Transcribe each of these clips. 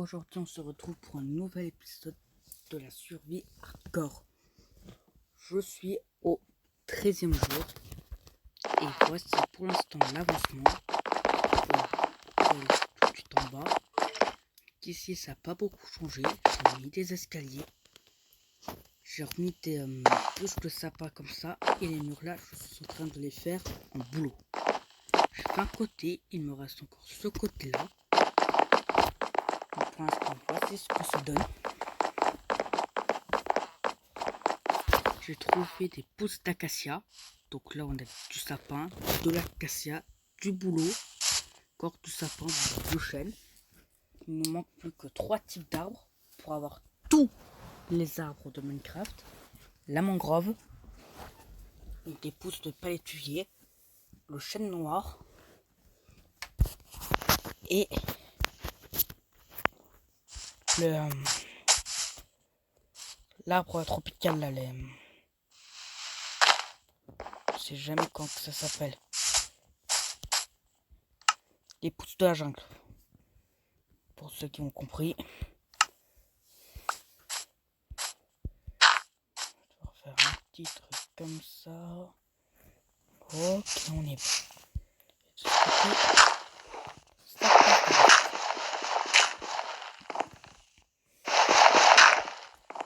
Aujourd'hui on se retrouve pour un nouvel épisode de la survie hardcore. Je suis au 13e jour et voici pour l'instant l'avancement. Voilà, tout de suite en bas. Ici ça n'a pas beaucoup changé, j'ai mis des escaliers. J'ai remis des bûches de sapin comme ça et les murs là je suis en train de les faire en boulot. J'ai fait un côté, il me reste encore ce côté là. Pour l'instant, voici ce que ça donne. J'ai trouvé des pousses d'acacia. Donc là, on a du sapin, de l'acacia, du bouleau, encore du sapin, du chêne. Il ne manque plus que 3 types d'arbres pour avoir tous les arbres de Minecraft. La mangrove, des pousses de palétuvier, le chêne noir et l'arbre tropical là, je sais jamais quand ça s'appelle. Les pousses de la jungle. Pour ceux qui ont compris. Je vais refaire un petit truc comme ça. Ok, on est bon.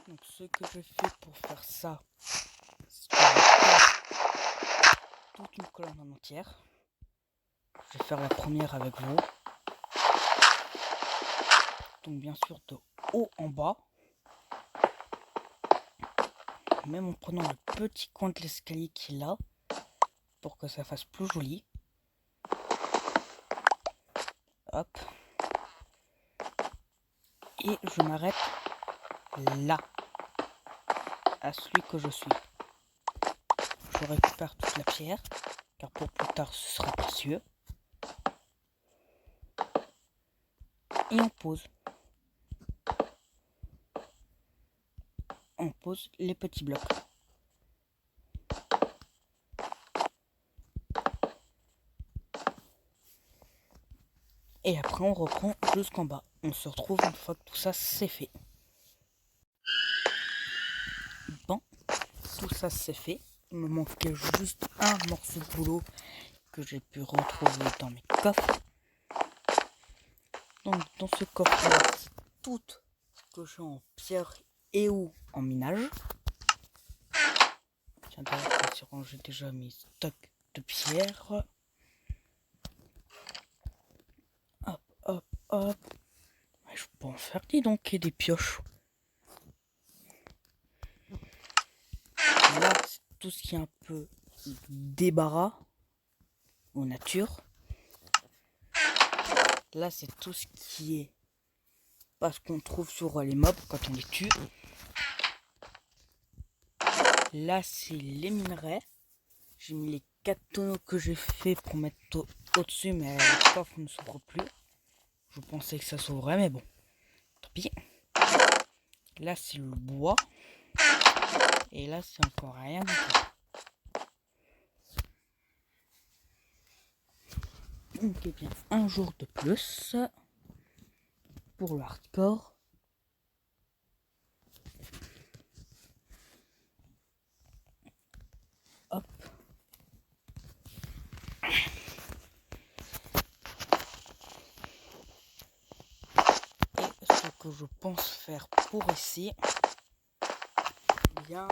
Donc ce que je fais pour faire ça, c'est que je fais toute une colonne en entière. Je vais faire la première avec vous. Donc bien sûr de haut en bas. Même en prenant le petit coin de l'escalier qui est là. Pour que ça fasse plus joli. Hop. Et je m'arrête là. À celui que je suis. Je récupère toute la pierre. Car pour plus tard ce sera précieux. Et on pose. On pose les petits blocs. Et après on reprend jusqu'en bas. On se retrouve une fois que tout ça c'est fait. Bon, tout ça c'est fait. Il me manquait juste un morceau de boulot que j'ai pu retrouver dans mes coffres. Donc dans ce coffre là, c'est tout ce que j'ai en pierre et ou en minage. Tiens d'ailleurs, j'ai rangé déjà mes stocks de pierre. Hop, hop, hop. Je peux en faire donc des pioches. Là, c'est tout ce qui est un peu débarras aux nature. Là, c'est tout ce qui est pas ce qu'on trouve sur les mobs quand on les tue. Là, c'est les minerais. J'ai mis les 4 tonneaux que j'ai fait pour mettre au-dessus, mais le coffre ne s'ouvre plus. Je pensais que ça s'ouvrait, mais bon, tant pis. Là, c'est le bois. Et là, c'est encore rien du tout. Donc, eh bien, un jour de plus pour le hardcore. Hop. Et ce que je pense faire pour ici, bien,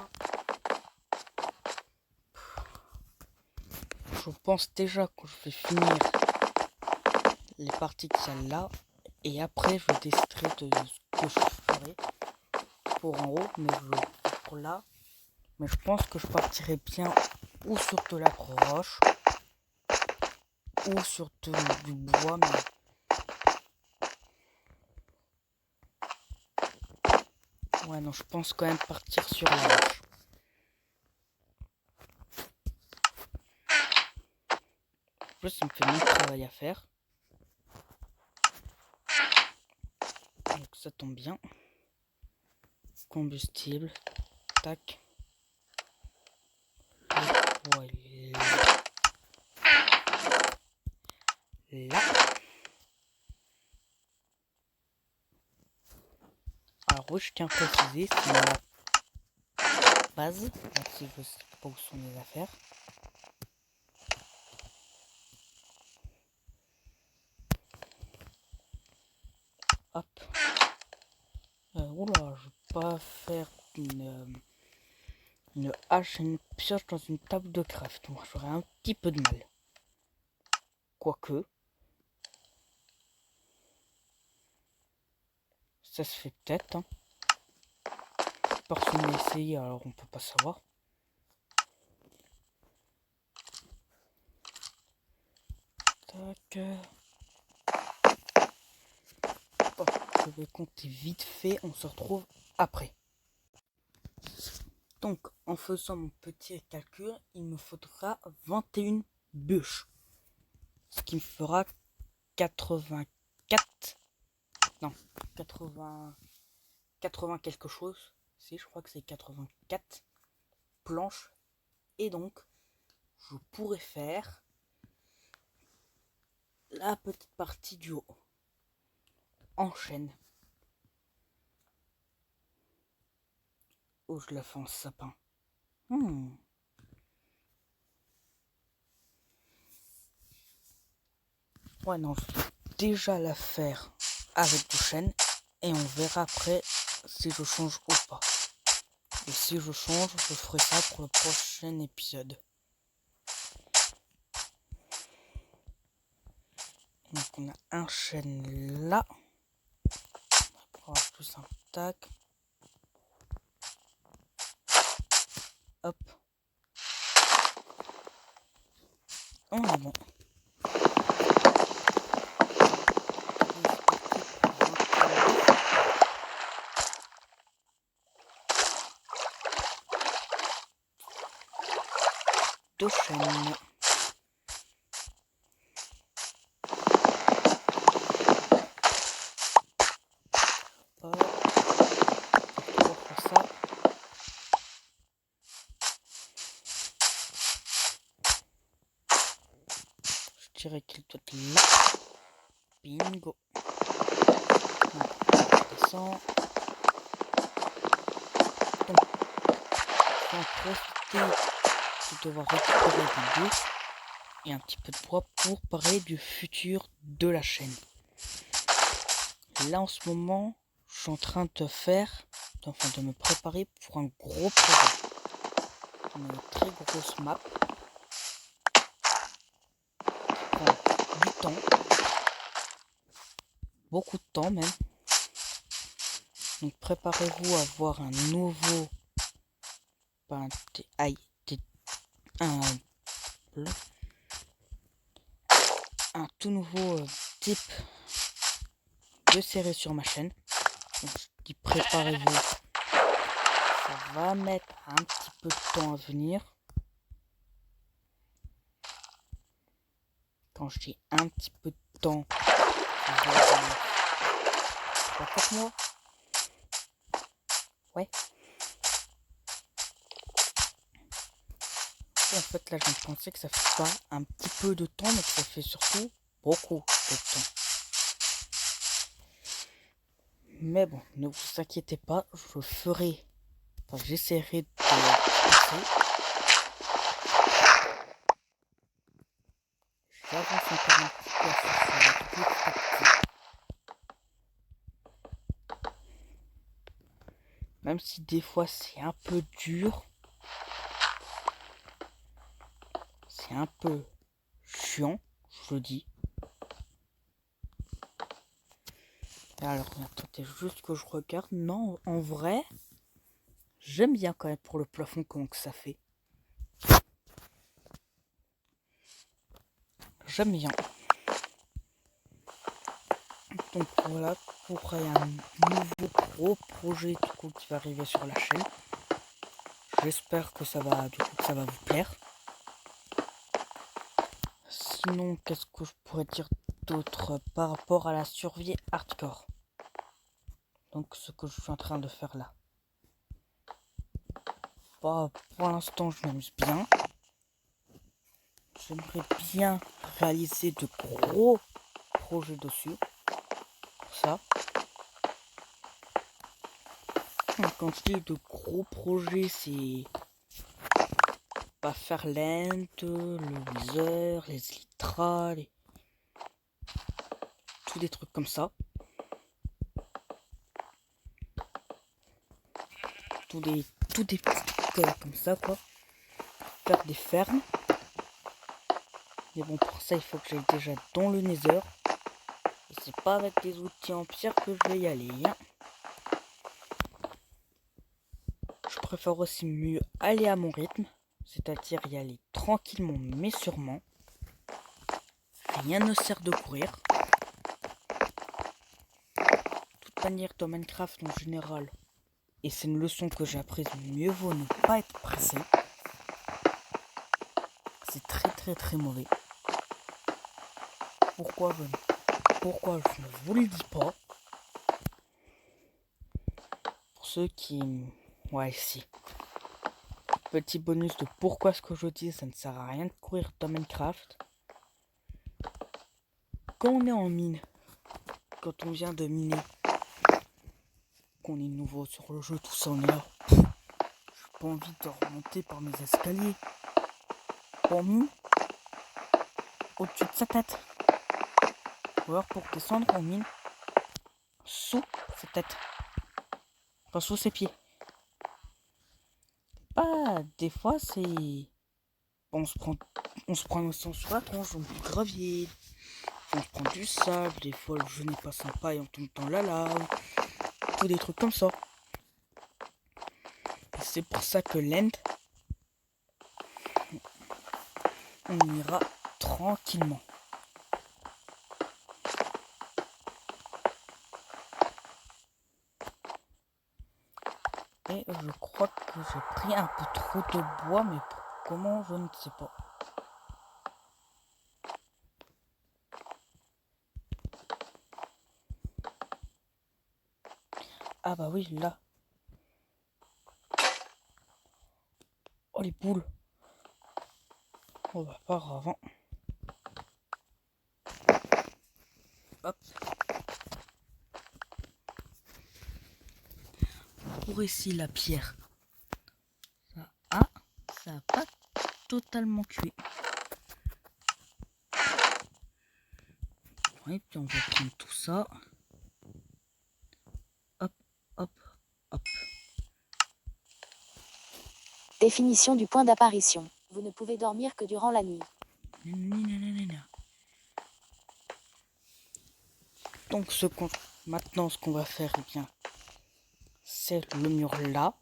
je pense déjà que je vais finir les parties de celle-là. Et après, je déciderai de ce que je ferai pour en haut, mais pour là. Mais je pense que je partirai bien ou sur de la roche ou sur du bois. Mais ouais, non, je pense quand même partir sur la roche. En plus, ça me fait moins de travail à faire. Donc ça tombe bien. Combustible. Tac. Voilà. Là. oui, je tiens à préciser, c'est la base, même si je sais pas où sont les affaires. Hop. Oula, je vais pas faire une hache et une pioche dans une table de craft. Moi, j'aurais un petit peu de mal. Quoique, ça se fait peut-être. Hein. Personne n'a essayé, alors on peut pas savoir. Tac. Hop, je vais compter vite fait, on se retrouve après. Donc, en faisant mon petit calcul, il me faudra 21 bûches. Ce qui me fera 84. Non, 80 quelque chose. Si, je crois que c'est 84 planches. Et donc, je pourrais faire la petite partie du haut. En chaîne. Oh, je la fais en sapin. Ouais, non, je vais déjà la faire avec du chêne. Et on verra après si je change ou pas. Et si je change, je ferai ça pour le prochain épisode. Donc on a un chêne là. On va plus un tac. Hop. On est bon. Deux chaînes. Ça. Je dirais qu'il doit être là. Bingo. On descend. Donc, on va profiter de devoir récupérer des bouches et un petit peu de bois pour parler du futur de la chaîne. Là en ce moment, je suis en train de me préparer pour un gros projet. Une très grosse map. Qui prend du temps. Beaucoup de temps même. Donc préparez-vous à voir un nouveau. Un tout nouveau type de série sur ma chaîne. Donc je dis préparez-vous. Ça va mettre un petit peu de temps à venir. Quand je dis un petit peu de temps, ça va 3-4 mois. Ouais. En fait, là, je me pensais que ça fait pas un petit peu de temps, mais que ça fait surtout beaucoup de temps. Mais bon, ne vous inquiétez pas, je ferai. Enfin, j'essaierai de passer. J'avance encore un petit peu sur petit à petit. Même si des fois c'est un peu dur. C'est un peu chiant, je le dis. Alors, attendez juste que je regarde. Non, en vrai, j'aime bien quand même pour le plafond comment que ça fait. J'aime bien. Donc voilà pour un nouveau gros projet du coup qui va arriver sur la chaîne. J'espère que ça va vous plaire. Sinon, qu'est-ce que je pourrais dire d'autre par rapport à la survie hardcore? Donc ce que je suis en train de faire là. Bah, pour l'instant, je m'amuse bien. J'aimerais bien réaliser de gros projets dessus. Pour ça. Quand je dis de gros projets, c'est pas faire l'Ent, le Wither, les Elytra, tous des trucs comme ça. Tous des petits trucs comme ça, quoi. Faire des fermes. Mais bon, pour ça, il faut que j'aille déjà dans le Nether. Et c'est pas avec des outils en pierre que je vais y aller. Hein. Je préfère aussi mieux aller à mon rythme. C'est-à-dire y aller tranquillement, mais sûrement. Rien ne sert de courir. De toute manière, dans Minecraft en général, et c'est une leçon que j'ai apprise, mieux vaut ne pas être pressé. C'est très mauvais. Pourquoi je ne vous le dis pas. Pour ceux qui... Ouais, si. Petit bonus de pourquoi ce que je dis, ça ne sert à rien de courir dans Minecraft. Quand on est en mine, quand on vient de miner, qu'on est nouveau sur le jeu, tout ça, on est là. J'ai pas envie de remonter par mes escaliers. Pour nous, au-dessus de sa tête. Ou alors pour descendre en mine, sous sa tête. Enfin, sous ses pieds. Bah, des fois, c'est... On se prend au sens sur la tronche, on du gravier. On se prend du sable, des fois le jeu n'est pas sympa et on tombe dans la lave. Tous des trucs comme ça. Et c'est pour ça que l'end, on ira tranquillement. Et je crois que j'ai pris un peu trop de bois, mais pour comment, je ne sais pas. Ah bah oui, là. Oh les boules. Oh bah pas grave. Hein. Hop. Pour ici la pierre. Ça a pas totalement cuit. Et puis on va prendre tout ça. Hop, hop, hop. Définition du point d'apparition. Vous ne pouvez dormir que durant la nuit. Donc maintenant ce qu'on va faire, eh bien, c'est le mur là.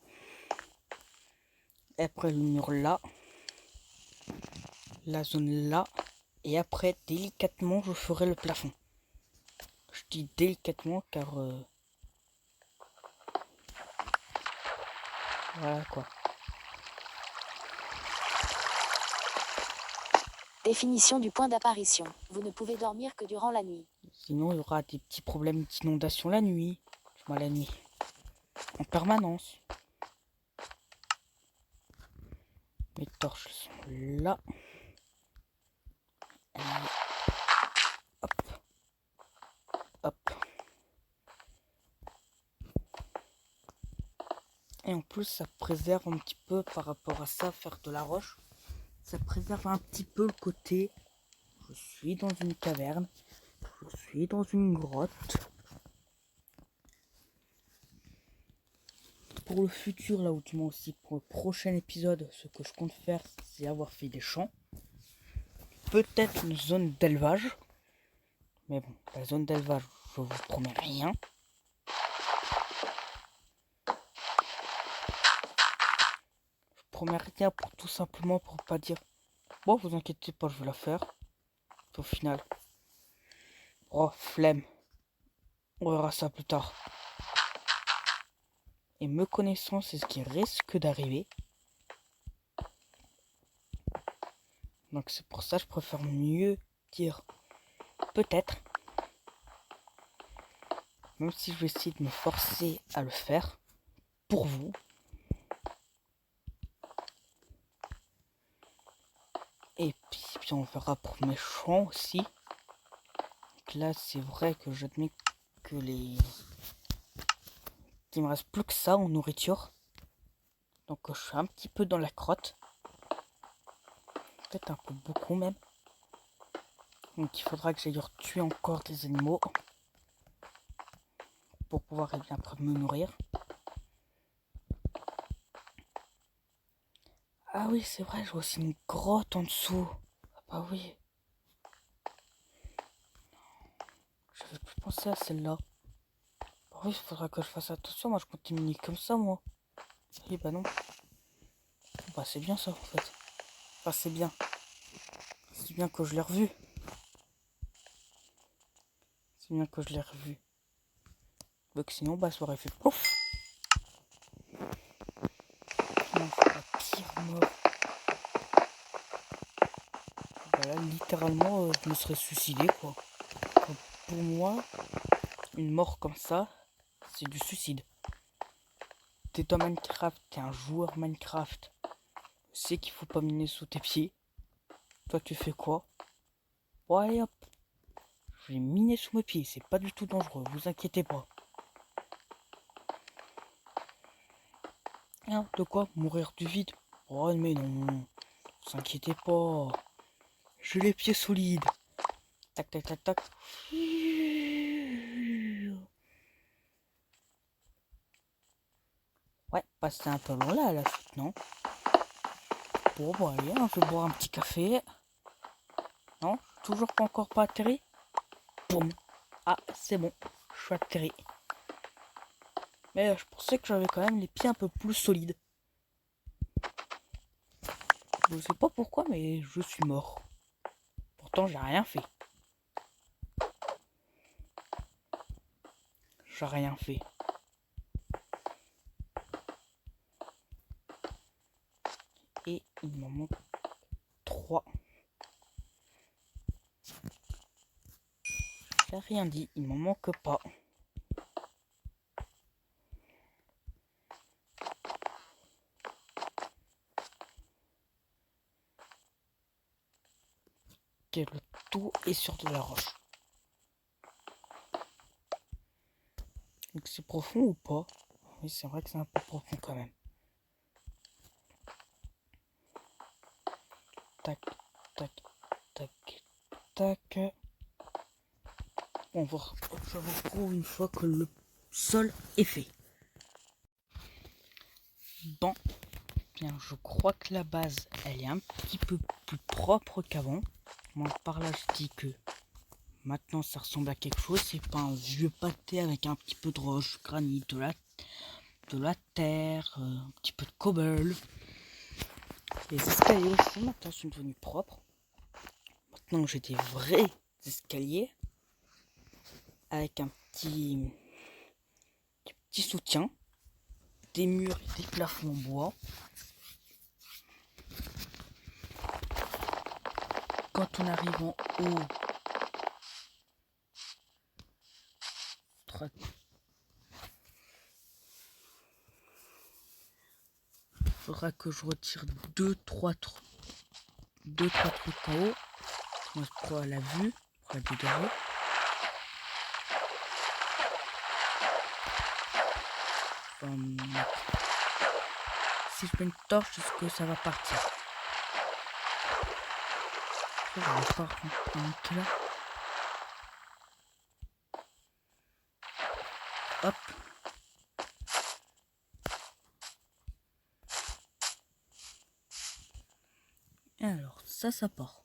Et après le mur là. La zone là. Et après, délicatement, je ferai le plafond. Je dis délicatement car... Voilà quoi. Définition du point d'apparition. Vous ne pouvez dormir que durant la nuit. Sinon, il y aura des petits problèmes d'inondation la nuit. Enfin, la nuit. En permanence. Les torches sont là. Et... Hop. Hop. Et en plus, ça préserve un petit peu par rapport à ça, faire de la roche. Ça préserve un petit peu le côté. Je suis dans une caverne. Je suis dans une grotte. Pour le futur, là où tu m'as aussi pour le prochain épisode, ce que je compte faire, c'est avoir fait des champs. Peut-être une zone d'élevage. Mais bon, la zone d'élevage, je vous promets rien. Je promets rien pour tout simplement pour pas dire bon, vous inquiétez pas, je vais la faire. Et au final, oh flemme, on verra ça plus tard. Et me connaissant, c'est ce qui risque d'arriver. Donc c'est pour ça que je préfère mieux dire peut-être. Même si je vais essayer de me forcer à le faire pour vous. Et puis on verra pour mes champs aussi. Donc là c'est vrai que j'admets que les qu'il me reste plus que ça en nourriture. Donc je suis un petit peu dans la crotte. Peut-être un peu beaucoup même. Donc il faudra que j'aille tuer encore des animaux. Pour pouvoir bien après me nourrir. Ah oui, c'est vrai, j'ai aussi une grotte en dessous. Ah bah oui. J'avais plus pensé à celle-là. Bah oui, il faudra que je fasse attention. Moi, je continue comme ça, moi. Oui, bah non. Bah c'est bien ça, en fait. Enfin, c'est bien. C'est bien que je l'ai revu. C'est bien que je l'ai revu. Bah que sinon, bah ça aurait fait pouf. Non, c'est la pire mort. Bah là, littéralement, je me serais suicidé, quoi. Pour moi, une mort comme ça, c'est du suicide. T'es dans Minecraft, t'es un joueur Minecraft. C'est qu'il faut pas miner sous tes pieds. Toi, tu fais quoi? Bon, allez hop. Je vais miner sous mes pieds, c'est pas du tout dangereux, vous inquiétez pas. Hein, de quoi? Mourir du vide? Oh, mais non. Vous inquiétez pas. J'ai les pieds solides. Tac, tac, tac, tac. Ouais, passez un peu long là à la suite, non? Bon, bah allez, hein, je vais boire un petit café. Non? Toujours pas encore pas atterri? Boum. Ah, c'est bon. Je suis atterri. Mais je pensais que j'avais quand même les pieds un peu plus solides. Je sais pas pourquoi, mais je suis mort. Pourtant, j'ai rien fait. J'ai rien fait. Et il m'en manque 3. J'ai rien dit, il m'en manque pas. Le tout est sur de la roche. Donc c'est profond ou pas? Oui, c'est vrai que c'est un peu profond quand même. Tac, tac, tac, tac. On va, je retrouve une fois que le sol est fait. Bon, bien, je crois que la base, elle est un petit peu plus propre qu'avant. Moi, par là, je dis que maintenant, ça ressemble à quelque chose. C'est pas un vieux pâté avec un petit peu de roche, granit, de la terre, un petit peu de cobble. Les escaliers aussi, maintenant, sont devenus propres. Maintenant, j'ai des vrais escaliers avec un petit soutien, des murs et des plafonds en bois. Quand on arrive en haut, il faudra que je retire 2-3 trucs en haut. Moi, pour la vue, pour la vue derrière. Si je mets une torche, est-ce que ça va partir? Je vais pas remonter là. Hop. Alors, ça part.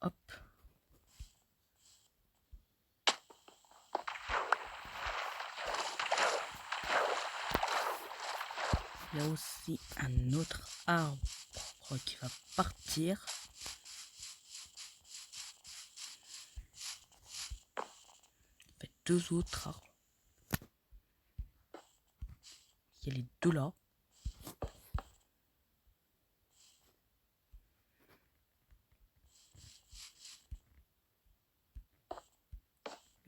Hop. Il y a aussi un autre arbre qui va partir. Il y a 2 autres arbres. Il y a les 2 là.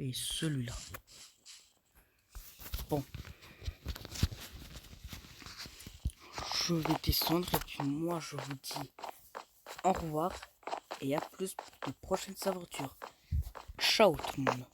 Et celui-là. Bon. Je vais descendre et puis moi je vous dis au revoir et à plus pour de prochaines aventures. Ciao tout le monde.